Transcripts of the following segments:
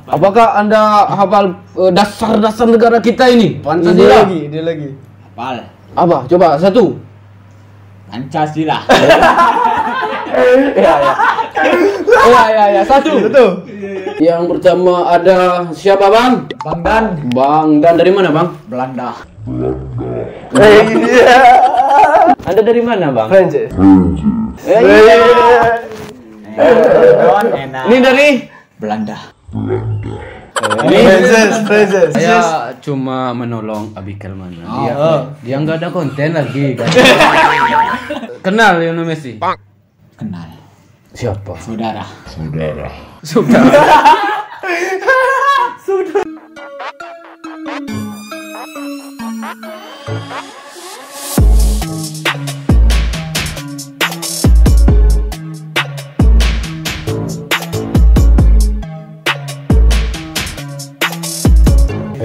Apakah Anda hafal dasar-dasar negara kita ini? Pancasila. Dia lagi. Hafal. Apa? Coba satu. Pancasila. Ya. Satu. Yang pertama ada siapa, Bang? Bang Dan. Bang Dan dari mana, Bang? Belanda. Anda dari mana, Bang? Prancis. Enak. Ini dari Belanda. Prancis. saya cuma menolong Abikel mana. Dia nggak ada konten lagi kan. Kenal Lionel Messi? Kenal. Siapa? Saudara. Sudah.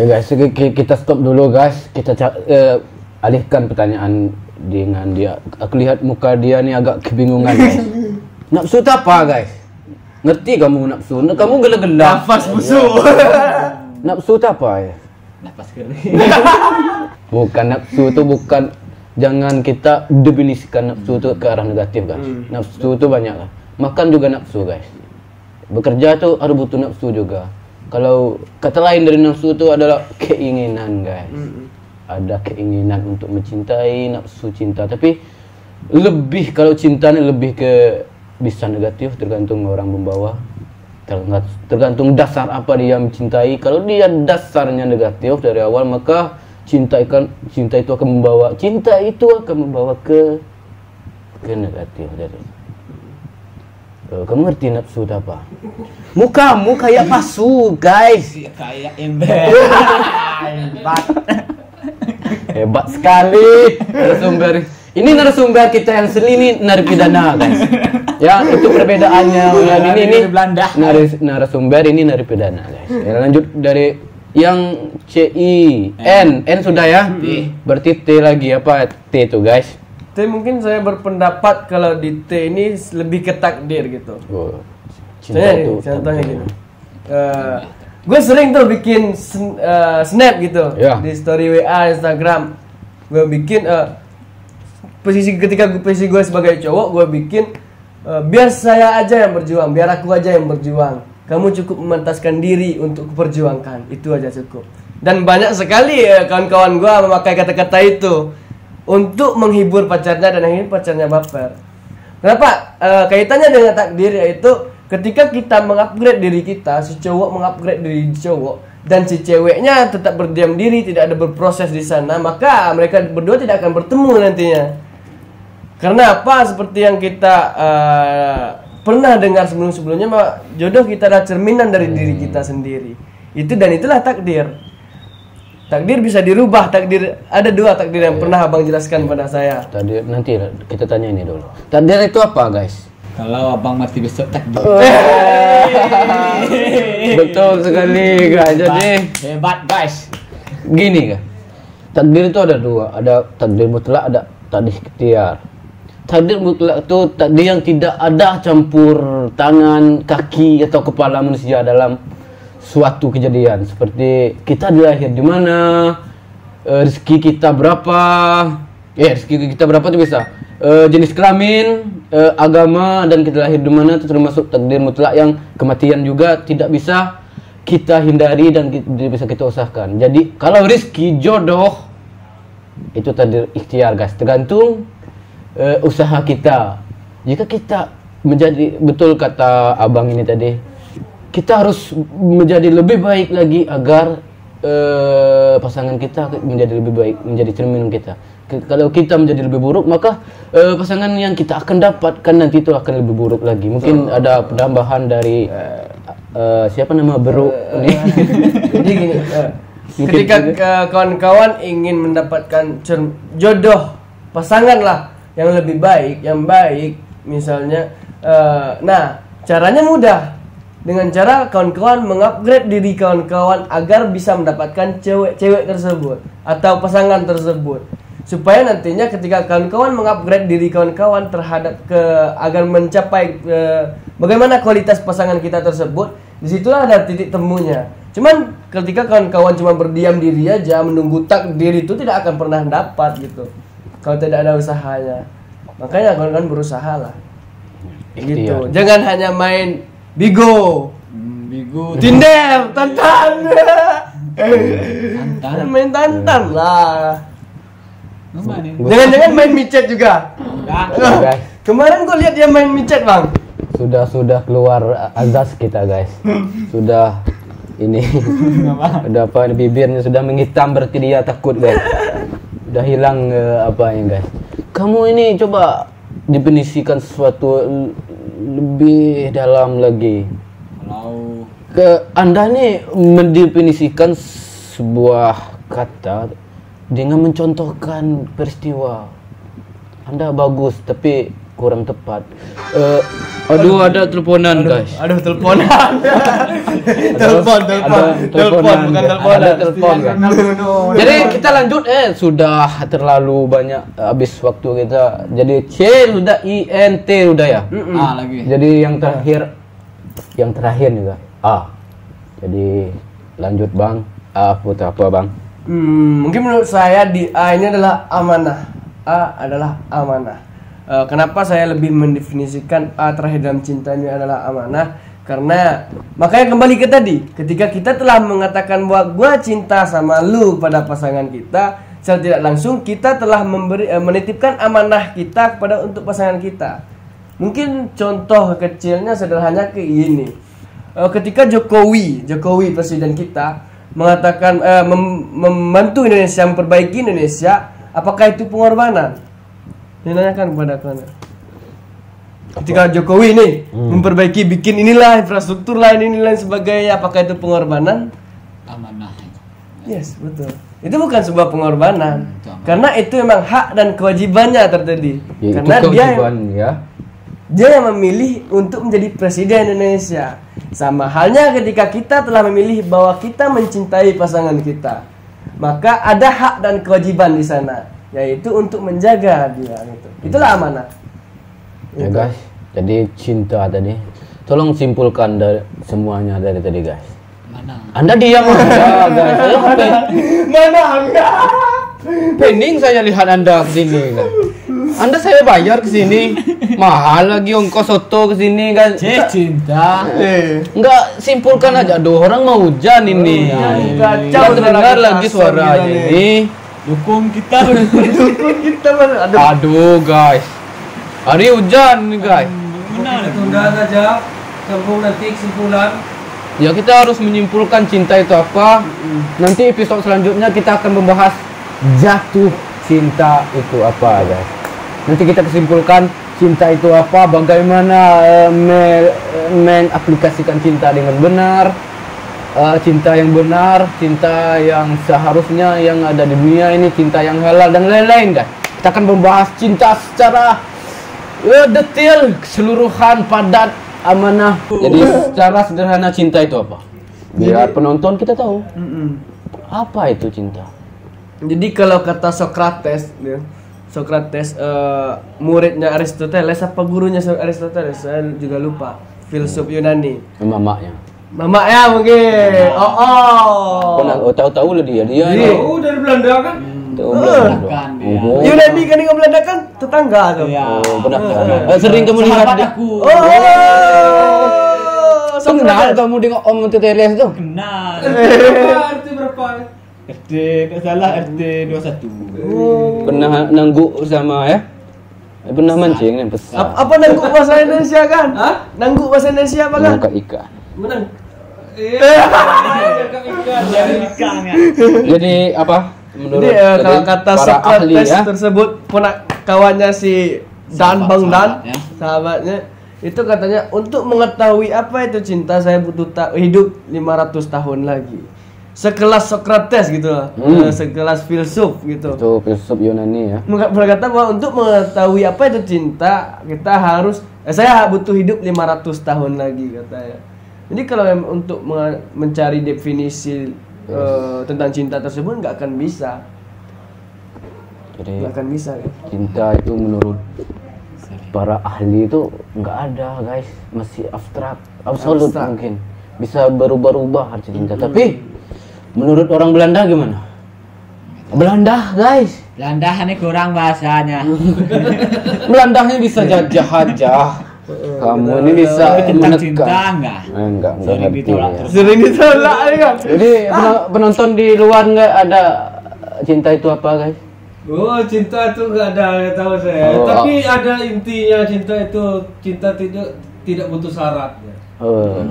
Guys, kita stop dulu guys. Kita alihkan pertanyaan dengan dia. Aku lihat muka dia nih agak kebingungan guys. Nafsu itu apa guys? Ngerti kamu nafsu? Kamu gela-gela. Nafas busuk. Nafsu itu apa ya? Napas kering. Bukan, nafsu itu bukan. Jangan kita definisikan nafsu itu ke arah negatif guys. Nafsu itu banyak lah. Makan juga nafsu guys. Bekerja itu harus butuh nafsu juga. Kalau kata lain dari nafsu itu adalah keinginan guys. Ada keinginan untuk mencintai, nafsu cinta. Tapi lebih, kalau cinta ini lebih ke bisa negatif, tergantung orang membawa. Tergantung dasar apa dia mencintai. Kalau dia dasarnya negatif dari awal, maka cinta itu akan membawa ke negatif dari. Kamu ngerti nafsu itu apa? Mukamu kayak pasu, guys. Kayak ember. Hebat sekali narasumber. Ini narasumber kita yang asli ini narapidana, guys. Ya, itu perbedaannya. Yang ini Belanda. Narasumber ini narapidana, guys. Ya, lanjut dari yang N sudah ya? Berarti T lagi apa? T itu, guys. T mungkin saya berpendapat kalau di T ini lebih ke takdir gitu. Oh, cinta itu. Contohnya gini. Gue sering tuh bikin snap gitu di story WA Instagram. Gue bikin posisi gue sebagai cowok, gue bikin biar saya aja yang berjuang, biar aku aja yang berjuang. Kamu cukup memantaskan diri untuk kuperjuangkan, itu aja cukup. Dan banyak sekali kawan-kawan gue memakai kata-kata itu untuk menghibur pacarnya dan akhirnya pacarnya baper. Kenapa? Kaitannya dengan takdir, yaitu ketika kita mengupgrade diri kita, si cowok mengupgrade diri cowok dan si ceweknya tetap berdiam diri, tidak ada berproses di sana, maka mereka berdua tidak akan bertemu nantinya. Karena apa? Seperti yang kita pernah dengar sebelum-sebelumnya, jodoh kita adalah cerminan dari diri kita sendiri. Itulah takdir. Takdir bisa dirubah. Takdir ada dua takdir yang pernah abang jelaskan pada saya. Takdir nanti kita tanya ini dulu. Takdir itu apa, guys? Kalau abang mati besok takdir. Betul sekali, guys. Jadi hebat guys. gini, guys. Takdir itu ada dua. Ada takdir mutlak, ada takdir ikhtiar. Takdir mutlak itu takdir yang tidak ada campur tangan, kaki atau kepala manusia dalam suatu kejadian. Seperti kita dilahir di mana, rezeki kita berapa, rezeki kita berapa itu bisa, jenis kelamin, agama, dan kita lahir di mana itu termasuk takdir mutlak yang kematian juga tidak bisa kita hindari dan tidak bisa kita usahakan. Jadi kalau rezeki jodoh itu takdir ikhtiar, guys, tergantung usaha kita. Jika kita menjadi, betul kata abang ini tadi, kita harus menjadi lebih baik lagi agar pasangan kita menjadi lebih baik, menjadi cerminan kita. Kalau kita menjadi lebih buruk, maka pasangan yang kita akan dapatkan nanti itu akan lebih buruk lagi. Mungkin ada penambahan dari siapa nama Beruk ini. Jadi gini, ketika kawan-kawan ingin mendapatkan jodoh pasangan lah yang lebih baik, yang baik misalnya, nah caranya mudah. Dengan cara kawan-kawan mengupgrade diri kawan-kawan agar bisa mendapatkan cewek tersebut atau pasangan tersebut, supaya nantinya ketika kawan-kawan mengupgrade diri kawan-kawan terhadap agar mencapai bagaimana kualitas pasangan kita tersebut, Disitulah ada titik temunya. Cuman ketika kawan-kawan cuma berdiam diri aja menunggu takdir itu tidak akan pernah dapat gitu. Kalau tidak ada usahanya. Makanya kawan-kawan berusaha lah. Gitu. Ikhtiar. Jangan hanya main Bigo, Bigo. Tinder, Tantan. Tantan. Main Tantan lah. Apa nih? Jangan-jangan main micet juga. Enggak. Guys, Kemarin gua lihat dia main micet, Bang. sudah keluar azas kita guys. Sudah ini udah apa bibirnya sudah menghitam berarti dia takut guys. Udah hilang apanya guys. Kamu ini coba definisikan sesuatu lebih dalam lagi. Kalau Anda nih mendefinisikan sebuah kata dengan mencontohkan peristiwa. Anda bagus tapi kurang tepat. Aduh ada teleponan guys. Aduh, teleponan. Telepon bukan teleponan. Ada telepon guys. Jadi kita lanjut sudah terlalu banyak habis waktu kita. Jadi C sudah INT sudah ya. lagi. Jadi yang terakhir juga A. Jadi lanjut Bang. A putar apa Bang? Mungkin menurut saya di A ini adalah amanah. A adalah amanah. Kenapa saya lebih mendefinisikan A terakhir dalam cinta ini adalah amanah? Karena makanya kembali ke tadi, ketika kita telah mengatakan bahwa gua cinta sama lu pada pasangan kita, secara tidak langsung kita telah menitipkan amanah kita kepada untuk pasangan kita. Mungkin contoh kecilnya sederhananya kayak gini. Ketika Jokowi presiden kita mengatakan membantu Indonesia memperbaiki Indonesia, apakah itu pengorbanan? Dinanyakan kepada kalian. Ketika Jokowi ini memperbaiki, bikin inilah infrastruktur lain ini lain sebagainya, apakah itu pengorbanan? Amanah. Yes, betul. Itu bukan sebuah pengorbanan, Itu amanah. karena itu memang hak dan kewajibannya terjadi. Ya, itu Karena kewajiban ya. dia yang memilih untuk menjadi presiden Indonesia. Sama halnya ketika kita telah memilih bahwa kita mencintai pasangan kita, maka ada hak dan kewajiban di sana, yaitu untuk menjaga dia gitu. Itulah amanah. Ya guys, jadi cinta tadi. Tolong simpulkan dari semuanya dari tadi guys. Mana? Anda diam aja guys. Saya Mana enggak? pening saya lihat Anda kesini kan. Anda saya bayar kesini. Mahal lagi ongkos soto kesini kan. Cinta. Enggak simpulkan aja. Aduh orang mau hujan ini. Kacau, Nggak terdengar saudara lagi kita suaranya nih. ini. Dukung kita. Dukung kita mana? Aduh. Aduh guys. Hari hujan nih guys. Mana? Tunda saja. Sambung nanti kesimpulan. Ya kita harus menyimpulkan cinta itu apa. Nanti episode selanjutnya kita akan membahas jatuh cinta itu apa guys. Nanti kita kesimpulkan cinta itu apa, bagaimana mengaplikasikan cinta dengan benar, cinta yang benar, cinta yang seharusnya yang ada di dunia ini, cinta yang halal dan lain-lain guys. Kita akan membahas cinta secara detail, keseluruhan, padat, amanah. Jadi secara sederhana cinta itu apa? Biar penonton kita tahu. Apa itu cinta? Jadi kalau kata Socrates, muridnya Aristoteles, apa gurunya Aristoteles? Saya juga lupa. Filsuf Yunani. Mamanya. Mama ya mungkin. Oh. Tahu-tahu lah dia. Oh, dari Belanda kan? Tahu Belanda. Kan dia. Oh, Yunani kan dengan Belanda kan tetangga tuh. Iya. oh, benar. Sering kamu lihat Sahabat dia. aku. Kenal kamu dengan Om Teteles tuh? Kenal. RT berapa? RT tak salah RT 21. Pernah nangguk sama ya? Pernah mancing yang besar. Apa nangguk bahasa Indonesia kan? Nangguk bahasa Indonesia apa kan? Nangkap ikan. Menang. Jadi ikan ya. Jadi apa? Menurut Jadi kalau tadi kata para ahli Socrates ya, tersebut kawannya si Dan Bang Dan, Sahabatnya. sahabatnya itu katanya untuk mengetahui apa itu cinta saya butuh hidup 500 tahun lagi. Sekelas Socrates gitu lah. Sekelas filsuf gitu. itu filsuf Yunani ya. Berkata bahwa untuk mengetahui apa itu cinta kita harus saya butuh hidup 500 tahun lagi katanya. Jadi kalau untuk mencari definisi tentang cinta tersebut nggak akan bisa. Jadi Nggak akan bisa kan? cinta itu menurut para ahli itu nggak ada guys, masih abstrak, absolut Abstrak. mungkin. bisa berubah-ubah arti cinta. Tapi menurut orang Belanda gimana? Belanda, guys. Belanda ini kurang bahasanya. Belandanya bisa jajah-jajah. Kamu ini bisa Tentang cinta menekan. enggak? Enggak Sering ngerti ditolak ya. terus. Sering ditolak ya kan. Jadi penonton di luar nggak ada cinta itu apa, guys? Oh, cinta itu nggak ada, nggak tahu saya. Oh. Tapi ada intinya cinta itu, cinta tidak butuh syarat. Ya.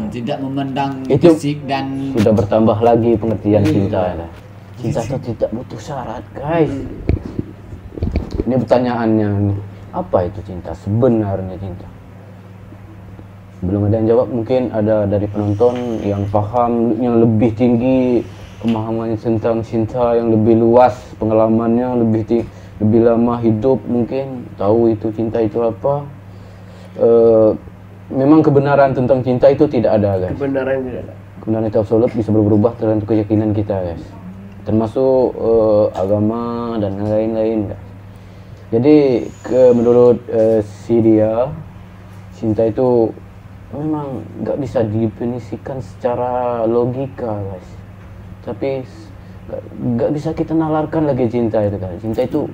Tidak memandang Itu fisik dan sudah bertambah lagi pengertian cinta ya. Cinta itu tidak butuh syarat, guys. Ini pertanyaannya nih. Apa itu cinta? Sebenarnya cinta. Belum ada yang jawab, mungkin ada dari penonton yang paham, yang lebih tinggi pemahamannya tentang cinta, yang lebih luas pengalamannya, lebih lama hidup, mungkin tahu itu cinta itu apa. Memang kebenaran tentang cinta itu tidak ada, guys. Kebenaran tidak ada. Kebenaran itu absolut, bisa berubah tergantung keyakinan kita, guys. Termasuk agama dan lain-lain, guys. Jadi menurut si dia, cinta itu memang nggak bisa didefinisikan secara logika, guys. Tapi nggak bisa kita nalarkan lagi cinta itu, guys. Cinta itu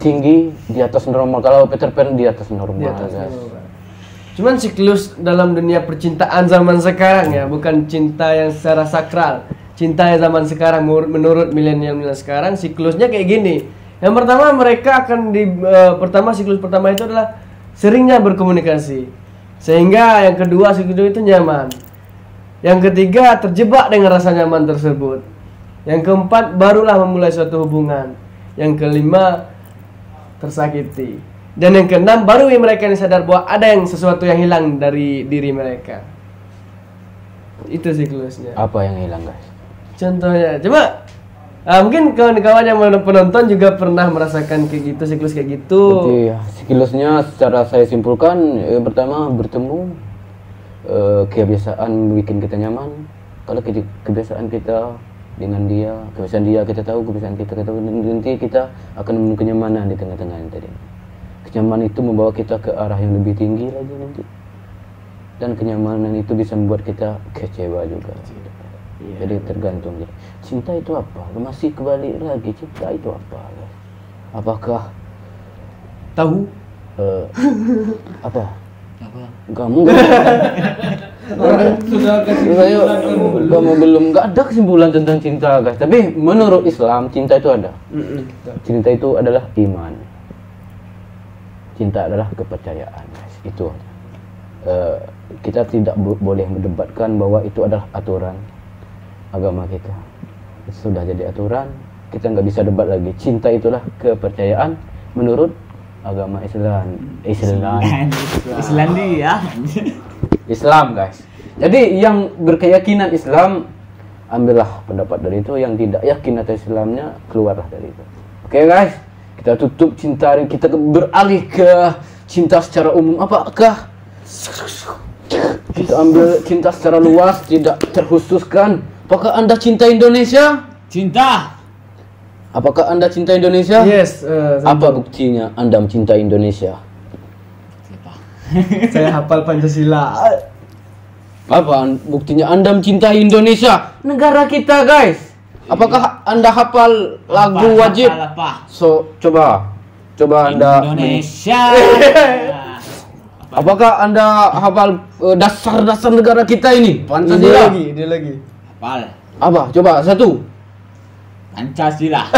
tinggi di atas normal. Kalau Peter Pan di atas normal, Di atas guys. normal. Cuman siklus dalam dunia percintaan zaman sekarang ya, bukan cinta yang secara sakral. Cinta yang zaman sekarang menurut milenial sekarang siklusnya kayak gini. Yang pertama mereka akan siklus pertama itu adalah seringnya berkomunikasi. Sehingga yang kedua siklus itu nyaman. Yang ketiga terjebak dengan rasa nyaman tersebut. Yang keempat barulah memulai suatu hubungan. Yang kelima tersakiti. Dan yang keenam baru mereka yang sadar bahwa ada sesuatu yang hilang dari diri mereka. Itu siklusnya. Apa yang hilang, guys? Contohnya, coba mungkin kawan-kawan yang penonton juga pernah merasakan kayak gitu, siklus kayak gitu. Jadi siklusnya secara saya simpulkan, pertama bertemu, kebiasaan bikin kita nyaman. Kalau kebiasaan kita dengan dia, kebiasaan dia kita tahu, kebiasaan kita tahu, nanti kita akan menemukan kenyamanan di tengah-tengah yang tadi. Kenyamanan itu membawa kita ke arah yang lebih tinggi lagi nanti. Dan kenyamanan itu bisa membuat kita kecewa juga. Jadi tergantung. Cinta itu apa? Masih kembali lagi, cinta itu apa? Apakah Tahu? apa? apa? Kamu Sudah kasih saya kesimpulan kamu kamu belum nggak ada kesimpulan tentang cinta, guys. Tapi menurut Islam cinta itu ada. Cinta itu adalah iman. Cinta adalah kepercayaan, guys. Itu kita tidak boleh mendebatkan bahwa itu adalah aturan agama kita. Itu sudah jadi aturan, kita nggak bisa debat lagi. Cinta itulah kepercayaan menurut agama Islam, guys. Jadi yang berkeyakinan Islam ambillah pendapat dari itu, yang tidak yakin atas Islamnya keluarlah dari itu. Oke, guys, kita tutup cinta ini, kita beralih ke cinta secara umum. Apakah kita ambil cinta secara luas, tidak terkhususkan? Apakah Anda cinta Indonesia? Cinta. Apakah Anda cinta Indonesia? Yes. Apa buktinya Anda mencintai Indonesia? Saya hafal Pancasila. Apa buktinya Anda mencintai Indonesia? Negara kita, guys. Apakah Anda hafal lagu wajib? Apa? So, coba Anda. Indonesia. Apakah Anda hafal dasar-dasar negara kita ini? Pancasila. Ideologi. Hafal. Apa? Coba satu. Pancasila.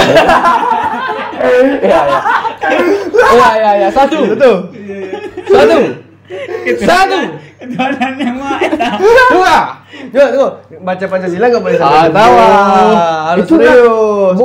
Ya. Satu. Ketuhanan yang Maha Esa. Dua. Tunggu. Baca Pancasila nggak boleh sampai Tahu. harus Itu kan serius.